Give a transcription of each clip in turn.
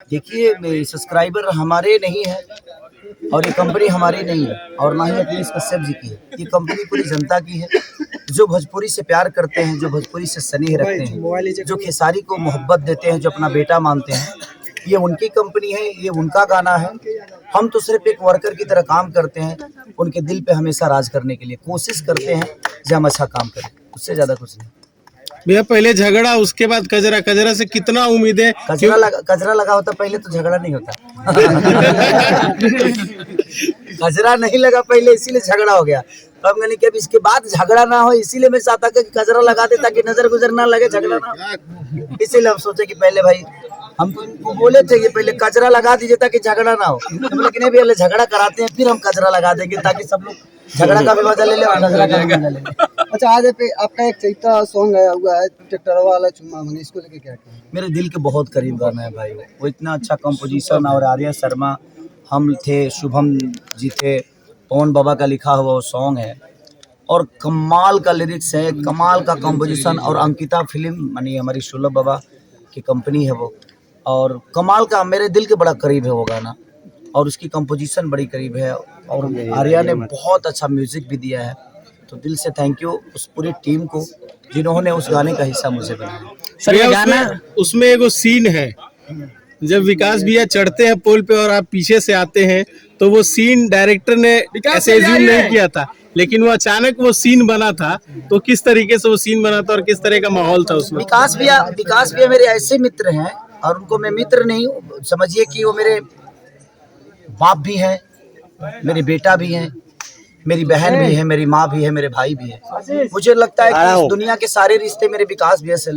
देखिए, सब्सक्राइबर हमारे नहीं है और ये कंपनी हमारी नहीं है और ना ही अखिलेश कश्यप जी की है। ये कंपनी पूरी जनता की है, जो भोजपुरी से प्यार करते हैं, जो भोजपुरी से स्नेह रखते हैं, जो खेसारी को मोहब्बत देते हैं, जो अपना बेटा मानते हैं। ये उनकी कंपनी है, ये उनका गाना है। हम तो सिर्फ एक वर्कर की तरह काम करते हैं, उनके दिल पे हमेशा राज करने के लिए कोशिश करते हैं कि हम अच्छा काम करें, उससे ज़्यादा कुछ नहीं। भैया पहले झगड़ा, उसके बाद कजरा। कजरा से कितना उम्मीद है? कचरा लगा होता पहले तो झगड़ा नहीं होता। कचरा नहीं लगा पहले, इसीलिए झगड़ा हो गया। तो हम कहने कि अब इसके बाद झगड़ा ना हो, इसीलिए मैं चाहता कि कचरा लगा दे ताकि नजर गुजर ना लगे, झगड़ा ना हो। इसीलिए हम सोचे कि पहले भाई हम तो बोले थे कि पहले कचरा लगा दीजिए ताकि झगड़ा ना हो, लेकिन नहीं पहले झगड़ा कराते हैं फिर हम कचरा लगा देंगे ताकि सब लोग झगड़ा का भी मजा ले ले और कचरा का भी मजा ले ले। अच्छा, आज पे आपका एक चैता सॉन्ग आया हुआ है, ट्रैक्टर वाला चुम्मा मनी, इसको लेके क्या कहें? मेरे दिल के बहुत करीब गाना है भाई। वो इतना अच्छा कंपोजिशन, और आर्या शर्मा हम थे, शुभम जी थे, पवन बाबा का लिखा हुआ वो सॉन्ग है और कमाल का लिरिक्स है, कमाल का कंपोजिशन। और अंकिता फिल्म मानी हमारी शुलभ बाबा की कंपनी है वो, और कमाल का, मेरे दिल के बड़ा करीब है वो गाना और उसकी कंपोजिशन बड़ी करीब है। और आर्या ने बहुत अच्छा म्यूजिक भी दिया है, तो दिल से थैंक यू उस पूरी टीम को जिन्होंने उस गाने का हिस्सा मुझे बनाया। सर ये गाना, उसमें एगो सीन है जब विकास भैया चढ़ते हैं पोल पे और आप पीछे से आते हैं, तो वो सीन डायरेक्टर ने ऐसे एज्यूम नहीं किया था, लेकिन वो अचानक वो सीन बना था। तो किस तरीके से वो सीन बना था और किस तरह का माहौल था उसमें? विकास भैया मेरे ऐसे मित्र हैं, और उनको मैं मित्र नहीं समझिए कि वो मेरे बाप भी हैं, मेरे बेटा भी हैं, मेरी बहन भी है, मेरी माँ भी है, मेरे भाई भी है। मुझे लगता है कि इस दुनिया के सारे रिश्ते मेरे विकास भैया से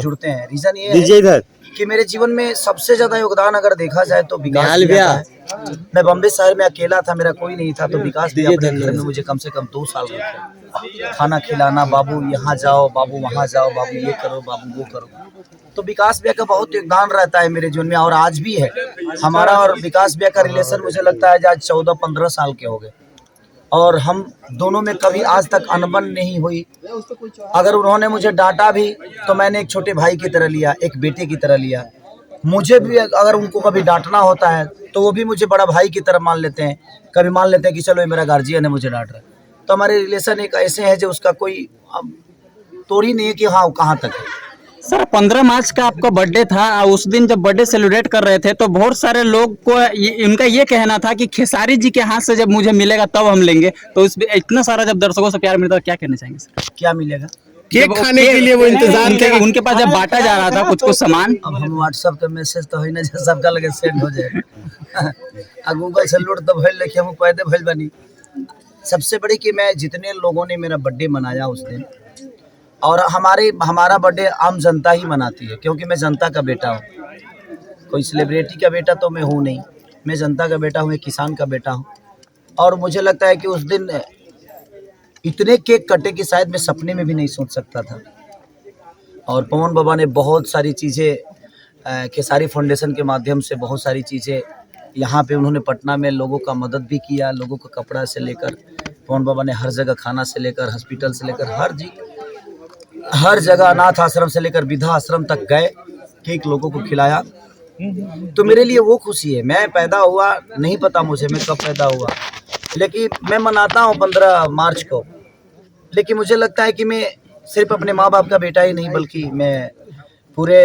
जुड़ते हैं। रीजन ये है कि मेरे जीवन में सबसे ज्यादा योगदान अगर देखा जाए तो विकास भैया का है। मैं बॉम्बे शहर में अकेला था, मेरा कोई नहीं था, तो विकास भैया अपने घर में मुझे कम से कम 2 साल रखे, खाना खिलाना, बाबू यहाँ जाओ, बाबू वहाँ जाओ, बाबू ये करो, बाबू वो करो। तो विकास भैया का बहुत योगदान रहता है मेरे जीवन में, और आज भी है। हमारा और विकास भैया का रिलेशन मुझे लगता है आज 14-15 साल के हो गए, और हम दोनों में कभी आज तक अनबन नहीं हुई। अगर उन्होंने मुझे डांटा भी तो मैंने एक छोटे भाई की तरह लिया, एक बेटे की तरह लिया। मुझे भी अगर उनको कभी डांटना होता है तो वो भी मुझे बड़ा भाई की तरह मान लेते हैं। कभी मान लेते हैं कि चलो ये मेरा गार्जियन है, मुझे डांट रहा है। तो हमारे रिलेशन एक ऐसे है जो उसका कोई तोड़ ही नहीं है कि हाँ कहाँ तक है। सर 15 मार्च का आपका बर्थडे था, उस दिन जब बर्थडे सेलिब्रेट कर रहे थे तो बहुत सारे लोग को इनका ये कहना था कि खेसारी जी के हाथ से जब मुझे मिलेगा तब हम लेंगे। तो इतना सारा जब दर्शकों से प्यार मिलता है, क्या कहना चाहेंगे सर? क्या मिलेगा? केक खाने के लिए वो इंतजार थे, उनके पास जब बांटा जा रहा था कुछ सामान। अब हम व्हाट्सएप के मैसेज तो है ना जो सबका लगे सेंड हो जाए। गूगल से लूट तो भइल, लेकिन हम पैदे भइल बनी। सबसे बड़ी कि मैं जितने लोगों ने मेरा बर्थडे मनाया उस दिन, और हमारा बर्थडे आम जनता ही मनाती है, क्योंकि मैं जनता का बेटा हूँ। कोई सेलिब्रिटी का बेटा तो मैं हूँ नहीं, मैं जनता का बेटा हूँ, एक किसान का बेटा हूँ। और मुझे लगता है कि उस दिन इतने केक कटे कि शायद मैं सपने में भी नहीं सोच सकता था। और पवन बाबा ने बहुत सारी चीज़ें खेसारी फाउंडेशन के माध्यम से बहुत सारी चीज़ें यहाँ पे उन्होंने पटना में लोगों का मदद भी किया। लोगों का कपड़ा से लेकर पवन बाबा ने हर जगह, खाना से लेकर हॉस्पिटल से लेकर हर जगह, अनाथ आश्रम से लेकर वृद्धा आश्रम तक गए, केक लोगों को खिलाया। तो मेरे लिए वो खुशी है। मैं पैदा हुआ, नहीं पता मुझे मैं कब पैदा हुआ, लेकिन मैं मनाता हूँ 15 मार्च को। लेकिन मुझे लगता है कि मैं सिर्फ अपने माँ बाप का बेटा ही नहीं, बल्कि मैं पूरे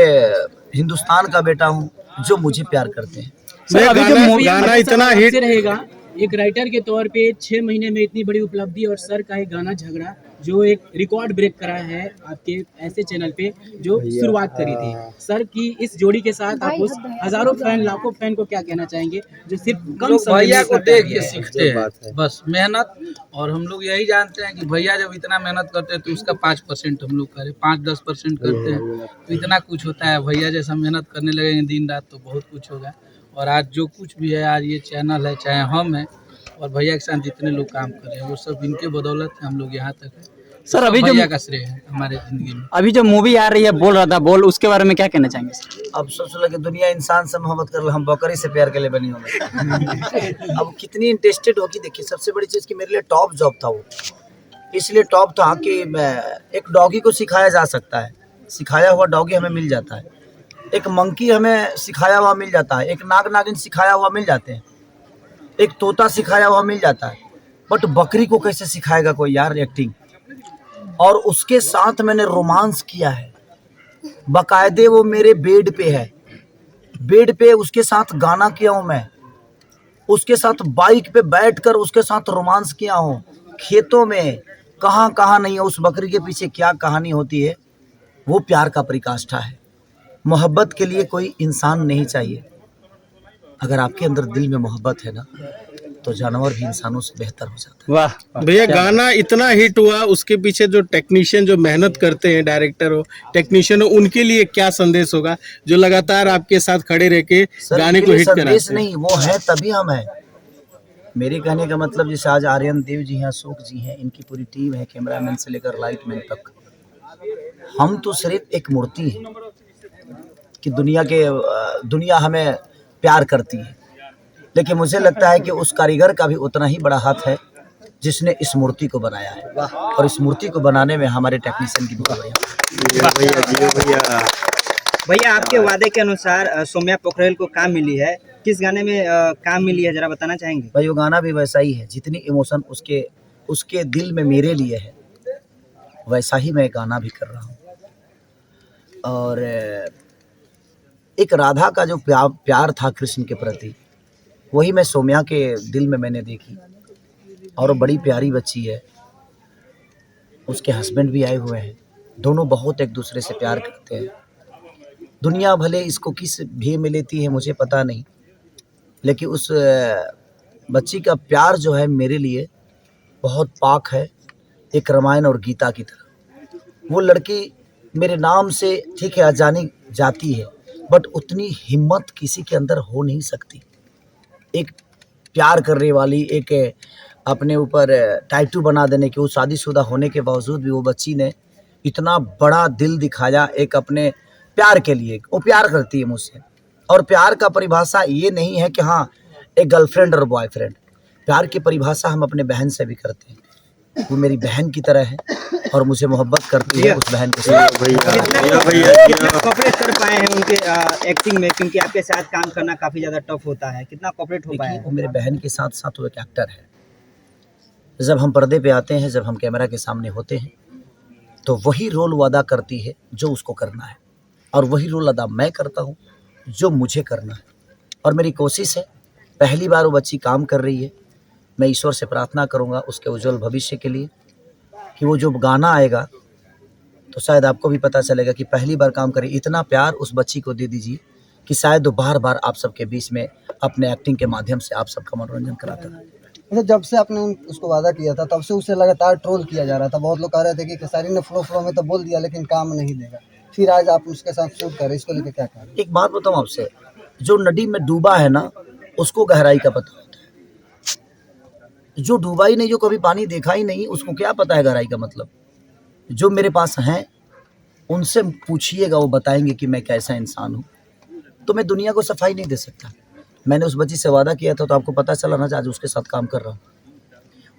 हिंदुस्तान का बेटा हूँ जो मुझे प्यार करते हैं। सर अभी जो मूवी गाना इतना हिट रहेगा, एक राइटर के तौर पे 6 महीने में इतनी बड़ी उपलब्धि, और सर का एक गाना झगड़ा जो एक रिकॉर्ड ब्रेक करा है आपके ऐसे चैनल पे जो शुरुआत करी थी। सर की इस जोड़ी के साथ आप उस हजारों फैन, लाखों फैन को क्या कहना चाहेंगे जो सिर्फ कम समय भैया को देख के सीखते हैं बस मेहनत। और हम लोग यही जानते हैं कि भैया जब इतना मेहनत करते हैं तो उसका 5% हम लोग करें, 5-10% करते हैं तो इतना कुछ होता है। भैया जैसा मेहनत करने लगेंगे दिन रात तो बहुत कुछ होगा। और आज जो कुछ भी है, आज ये चैनल है, चाहे हम हैं, और भैया के साथ जितने लोग काम कर रहे हैं वो सब इनके बदौलत है हम लोग यहाँ तक है। सर अभी जो भैया का श्रेय है हमारे जिंदगी में। अभी जो मूवी आ रही है बोल रहा था बोल, उसके बारे में क्या कहना चाहेंगे सर? अब सोच लगे दुनिया इंसान से मोहब्बत कर, हम बकरी से प्यार के लिए बनी होंगे। अब कितनी इंटरेस्टेड होगी। देखिए, सबसे बड़ी चीज़ कि मेरे लिए टॉप जॉब था वो, इसलिए टॉप था कि एक डॉगी को सिखाया जा सकता है, सिखाया हुआ डॉगी हमें मिल जाता है। एक मंकी हमें सिखाया हुआ मिल जाता है, एक नाग नागिन सिखाया हुआ मिल जाते हैं, एक तोता सिखाया हुआ मिल जाता है, बट बकरी को कैसे सिखाएगा कोई यार एक्टिंग। और उसके साथ मैंने रोमांस किया है, बकायदे वो मेरे बेड पे है, बेड पे उसके साथ गाना किया हूँ मैं, उसके साथ बाइक पे बैठकर उसके साथ रोमांस किया हूँ, खेतों में कहाँ कहाँ नहीं है, उस बकरी के पीछे क्या कहानी होती है। वो प्यार का परिकाष्ठा है। मोहब्बत के लिए कोई इंसान नहीं चाहिए। अगर आपके अंदर दिल में मोहब्बत है ना, तो जानवर भी इंसानों से बेहतर हो जाता है। वाह भैया गाना इतना हिट हुआ, उसके पीछे जो टेक्नीशियन जो मेहनत करते हैं, डायरेक्टर हो, टेक्नीशियन हो, उनके लिए क्या संदेश होगा जो लगातार आपके साथ खड़े रह के सर, गाने को मेरे हिट संदेश कराते हैं? नहीं, वो है तभी हम हैं। मेरे कहने का मतलब जैसे आज आर्यन देव जी हैं, अशोक जी हैं, इनकी पूरी टीम है, कैमरामैन से लेकर लाइटमैन तक। हम तो सिर्फ एक मूर्ति है कि दुनिया हमें प्यार करती है, लेकिन मुझे लगता है कि उस कारीगर का भी उतना ही बड़ा हाथ है जिसने इस मूर्ति को बनाया है, और इस मूर्ति को बनाने में हमारे टेक्नीशियन की बहुत बड़ी। भैया आपके वादे के अनुसार सौम्या पोखरेल को काम मिली है, किस गाने में काम मिली है जरा बताना चाहेंगे? भाई वो गाना भी वैसा ही है, जितनी इमोशन उसके दिल में मेरे लिए है, वैसा ही मैं गाना भी कर रहा हूँ। और एक राधा का जो प्यार था कृष्ण के प्रति, वही मैं सौम्या के दिल में मैंने देखी। और वो बड़ी प्यारी बच्ची है, उसके हस्बैंड भी आए हुए हैं, दोनों बहुत एक दूसरे से प्यार करते हैं। दुनिया भले इसको किस भे में लेती है मुझे पता नहीं, लेकिन उस बच्ची का प्यार जो है मेरे लिए बहुत पाक है, एक रामायण और गीता की तरह। वो लड़की मेरे नाम से ठीक है जानी जाती है, बट उतनी हिम्मत किसी के अंदर हो नहीं सकती। एक प्यार करने वाली, एक अपने ऊपर टैटू बना देने की, वो शादीशुदा होने के बावजूद भी वो बच्ची ने इतना बड़ा दिल दिखाया एक अपने प्यार के लिए। वो प्यार करती है मुझसे, और प्यार का परिभाषा ये नहीं है कि हाँ एक गर्लफ्रेंड और बॉयफ्रेंड। प्यार की परिभाषा हम अपने बहन से भी करते हैं, वो मेरी बहन की तरह है और मुझे मोहब्बत करती है उस बहन के साथ। कितना कॉपरेट कर पाए हैं उनके एक्टिंग में, क्योंकि आपके साथ काम करना काफी ज्यादा टफ होता है, कितना कॉपरेट हो पाया देखिए, है? वो मेरे बहन के साथ साथ वो एक एक्टर है। जब हम पर्दे पे आते हैं, जब हम कैमरा के सामने होते हैं, तो वही रोल वो अदा करती है जो उसको करना है, और वही रोल अदा मैं करता हूँ जो मुझे करना है। और मेरी कोशिश है, पहली बार वो बच्ची काम कर रही है, मैं ईश्वर से प्रार्थना करूँगा उसके उज्जवल भविष्य के लिए, कि वो जो गाना आएगा तो शायद आपको भी पता चलेगा कि पहली बार काम करें। इतना प्यार उस बच्ची को दे दीजिए कि शायद वो बार बार आप सबके बीच में अपने एक्टिंग के माध्यम से आप सबका मनोरंजन कराता है। मतलब जब से आपने उसको वादा किया था तब से उसे लगातार ट्रोल किया जा रहा था। बहुत लोग कह रहे थे कि खेसारी ने फ्लो में तो बोल दिया लेकिन काम नहीं देगा, फिर आज आप उसके साथ शूट कर रहे, इसको लेकर क्या कह रहे हैं? एक बात बताऊँ आपसे, जो नदी में डूबा है ना, उसको गहराई का पता होता है। जो डूबा ही नहीं, जो कभी पानी देखा ही नहीं, उसको क्या पता है गहराई का मतलब। जो मेरे पास हैं उनसे पूछिएगा, वो बताएंगे कि मैं कैसा इंसान हूँ। तो मैं दुनिया को सफाई नहीं दे सकता। मैंने उस बच्ची से वादा किया था, तो आपको पता चला ना, आज उसके साथ काम कर रहा हूँ।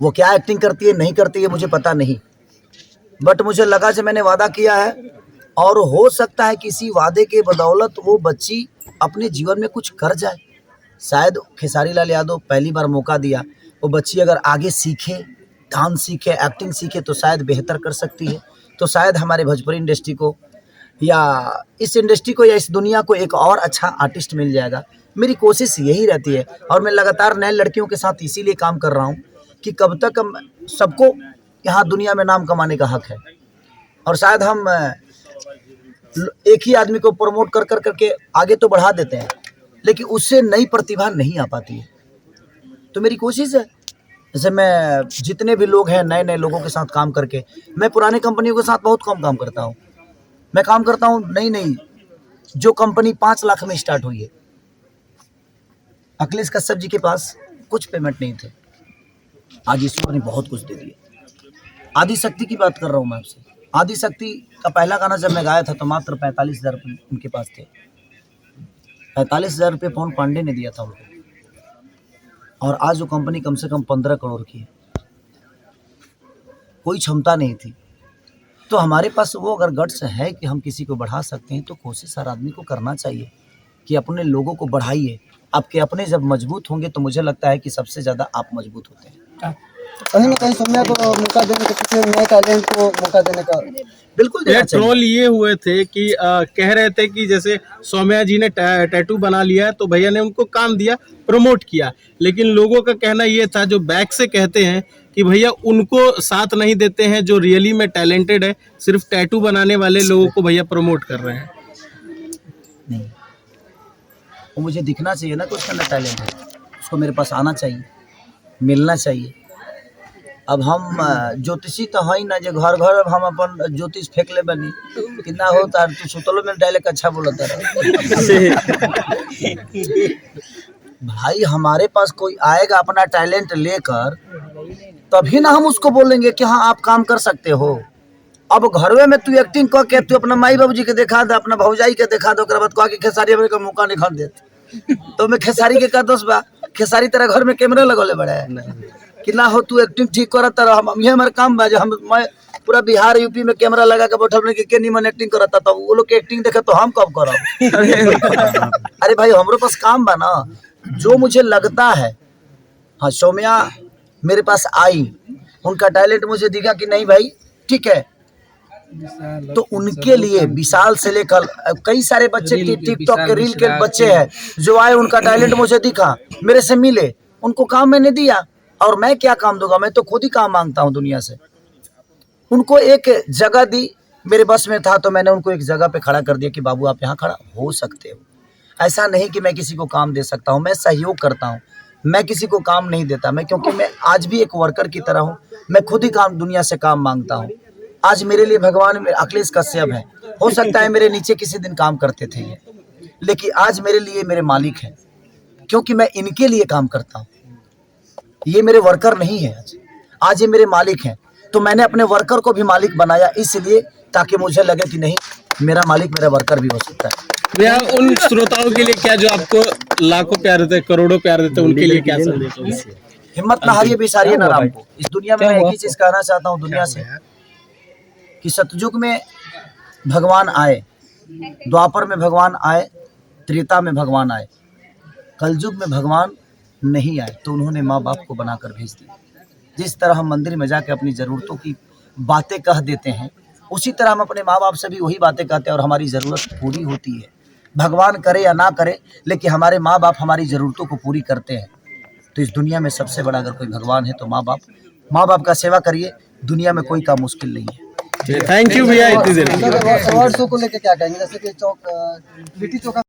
वो क्या एक्टिंग करती है नहीं करती है मुझे पता नहीं, बट मुझे लगा कि मैंने वादा किया है, और हो सकता है किसी वादे के बदौलत वो बच्ची अपने जीवन में कुछ कर जाए। शायद खेसारी लाल यादव पहली बार मौका दिया, वो बच्ची अगर आगे सीखे, डांस सीखे, एक्टिंग सीखे, तो शायद बेहतर कर सकती है। तो शायद हमारे भोजपुरी इंडस्ट्री को, या इस इंडस्ट्री को, या इस दुनिया को एक और अच्छा आर्टिस्ट मिल जाएगा। मेरी कोशिश यही रहती है, और मैं लगातार नए लड़कियों के साथ इसीलिए काम कर रहा हूँ कि कब तक हम सबको यहाँ दुनिया में नाम कमाने का हक है। और शायद हम एक ही आदमी को प्रमोट कर करके आगे तो बढ़ा देते हैं, लेकिन उससे नई प्रतिभा नहीं आ पाती है। तो मेरी कोशिश है, जैसे मैं जितने भी लोग हैं नए नए लोगों के साथ काम करके, मैं पुराने कंपनियों के साथ बहुत कम काम करता हूँ। मैं काम करता हूँ नई जो कंपनी 5 लाख में स्टार्ट हुई है। अखिलेश कश्यप जी के पास कुछ पेमेंट नहीं थे, आज ईश्वर ने बहुत कुछ दे दिया। आदि शक्ति की बात कर रहा हूँ मैं आपसे। आदि शक्ति का पहला गाना जब मैं गाया था तो मात्र 45,000 रुपये उनके पास थे। 45,000 रुपये पवन पांडे ने दिया था उनको, और आज वो कंपनी कम से कम 15 करोड़ की है। कोई क्षमता नहीं थी। तो हमारे पास वो अगर गट्स है कि हम किसी को बढ़ा सकते हैं तो कोशिश हर आदमी को करना चाहिए कि अपने लोगों को बढ़ाइए। आपके अपने जब मजबूत होंगे तो मुझे लगता है कि सबसे ज़्यादा आप मजबूत होते हैं। कहीं ना कहीं सौम्या को मौका देने का, किसी नए टैलेंट को मौका देने का बिल्कुल देना चाहिए। ट्रोल ये हुए थे कि कह रहे थे कि जैसे सौम्या जी ने टैटू बना लिया है तो भैया ने उनको काम दिया, प्रमोट किया, लेकिन लोगों का कहना ये था जो बैक से कहते हैं कि भैया उनको साथ नहीं देते हैं जो रियली में टैलेंटेड है, सिर्फ टैटू बनाने वाले लोगों को भैया प्रमोट कर रहे हैं। नहीं, वो मुझे दिखना चाहिए ना कि उसके अंदर टैलेंट है, उसको मेरे पास आना चाहिए, मिलना चाहिए। अब हम ज्योतिषी तो है ना जो घर घर हम अपन ज्योतिष फेंक ले बनी कितना होता है। तू सुतलो में डायलॉग अच्छा बोलता रहे भाई, हमारे पास कोई आएगा अपना टैलेंट लेकर तभी ना हम उसको बोलेंगे कि हाँ आप काम कर सकते हो। अब घरवे में तू एक्टिंग कर के तू अपना माई बाबूजी के दिखा दे, अपना भौजाई के दिखा दे, ओकरा बाद कह के खेसारी का मौका नहीं खा देते तो मैं खेसारी के कर दोस्त बा, खेसारी तेरा घर में कैमरा लगोले बड़ा है कि ना हो तू एक्टिंग ठीक करता रह। हम ये हमारे काम बा जो मैं पूरा बिहार यूपी में कैमरा लगा के बैठल के निमन एक्टिंग करता था, वो लोग के एक्टिंग देखे तो हम कब करब अरे भाई हमारे पास काम बा ना, जो मुझे लगता है। हाँ सौम्या मेरे पास आई, उनका टैलेंट मुझे दिखा कि नहीं भाई ठीक है, तो उनके लिए विशाल से लेकर कई सारे बच्चे टिकटॉक के रील के बच्चे हैं जो आए, उनका टैलेंट मुझे दिखा, मेरे से मिले, उनको काम मैंने दिया। और मैं क्या काम दूंगा, मैं तो खुद ही काम मांगता हूं दुनिया से। उनको एक जगह दी, मेरे बस में था तो मैंने उनको एक जगह पे खड़ा कर दिया कि बाबू आप यहाँ खड़ा हो सकते हो। ऐसा नहीं कि मैं किसी को काम दे सकता हूँ, मैं सहयोग करता हूँ, मैं किसी को काम नहीं देता। मैं क्योंकि मैं आज भी एक वर्कर की तरह हूँ, मैं खुद ही काम दुनिया से काम मांगता हूँ। आज मेरे लिए भगवान अखिलेश कश्यप है, हो सकता है मेरे नीचे किसी दिन काम करते थे ये, लेकिन आज मेरे लिए मेरे मालिक हैं क्योंकि मैं इनके लिए काम करता हूँ। ये मेरे वर्कर नहीं है, आज ये मेरे मालिक हैं। तो मैंने अपने वर्कर को भी मालिक बनाया इसलिए ताकि मुझे लगे कि नहीं मेरा मालिक मेरा वर्कर भी हो सकता है। भैया उन श्रोताओं के लिए क्या जो आपको लाखों प्यार देते, करोड़ों प्यार देते, उनके लिए क्या संदेश होगा? हिम्मत ना हारिए, बिसारिए ना राम को। इस दुनिया में मैं एक ही चीज कहना चाहता हूँ दुनिया से कि सतयुग में भगवान आए, द्वापर में भगवान आए, त्रेता में भगवान आए, कलयुग में भगवान नहीं आए तो उन्होंने माँ बाप को बनाकर भेज दिया। जिस तरह हम मंदिर में जाकर अपनी ज़रूरतों की बातें कह देते हैं, उसी तरह हम अपने माँ बाप से भी वही बातें कहते हैं और हमारी ज़रूरत पूरी होती है। भगवान करे या ना करे, लेकिन हमारे माँ बाप हमारी ज़रूरतों को पूरी करते हैं। तो इस दुनिया में सबसे बड़ा अगर कोई भगवान है तो माँ बाप। माँ बाप का सेवा करिए, दुनिया में कोई काम मुश्किल नहीं है। थैंक यू भैया इतनी देर। अवार्ड शो को लेकर क्या कहेंगे, जैसे कि लिट्टी चोखा